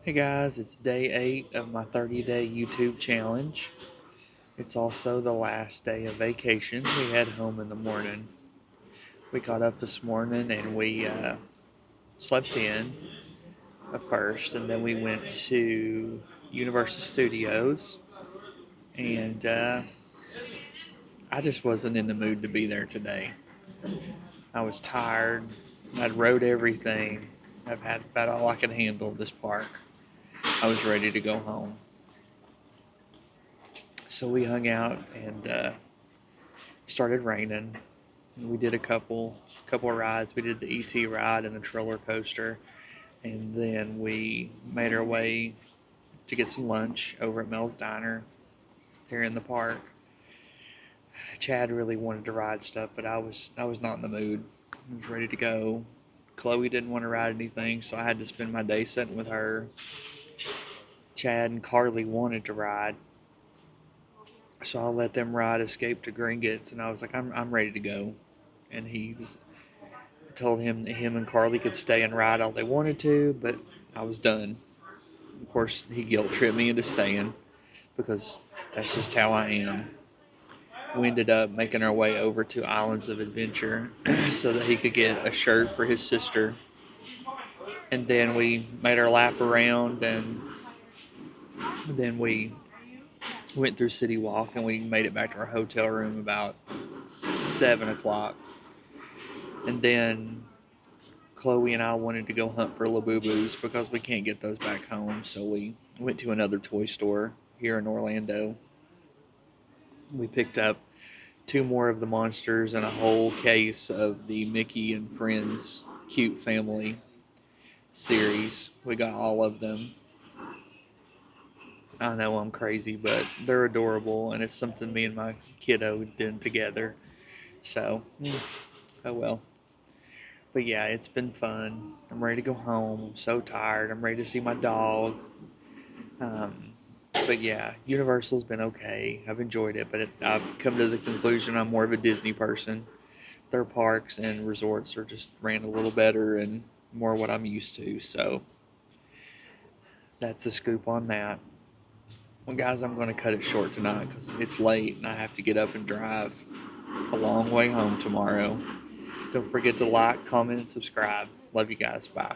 Hey guys, it's day 8 of my 30-day YouTube challenge. It's also the last day of vacation. We head home in the morning. We got up this morning and we slept in at first, and then we went to Universal Studios. And I just wasn't in the mood to be there today. I was tired. I'd rode everything. I've had about all I could handle this park. I was ready to go home. So we hung out and started raining. We did a couple of rides. We did the ET ride and the roller coaster, and then we made our way to get some lunch over at Mel's Diner here in the park. Chad really wanted to ride stuff, but I was not in the mood. I was ready to go. Chloe didn't want to ride anything, so I had to spend my day sitting with her. Chad and Carly wanted to ride, so I let them ride Escape to Gringotts, and I was like, I'm ready to go. And he was told him that him and Carly could stay and ride all they wanted to, but I was done. Of course, he guilt tripped me into staying because that's just how I am. We ended up making our way over to Islands of Adventure so that he could get a shirt for his sister. And then we made our lap around, and then we went through City Walk, and we made it back to our hotel room about 7 o'clock. And then Chloe and I wanted to go hunt for Labubus because we can't get those back home. So we went to another toy store here in Orlando. We picked up two more of the monsters and a whole case of the Mickey and Friends Cute Family series. We got all of them. I know I'm crazy, but they're adorable, and it's something me and my kiddo did together. So, oh well. But yeah, it's been fun. I'm ready to go home. I'm so tired. I'm ready to see my dog. Um, but yeah, Universal's been okay. I've enjoyed it, but I've come to the conclusion I'm more of a Disney person. Their parks and resorts are just ran a little better and more what I'm used to. So that's a scoop on that. Well, guys, I'm going to cut it short tonight because it's late and I have to get up and drive a long way home tomorrow. Don't forget to like, comment, and subscribe. Love you guys. Bye.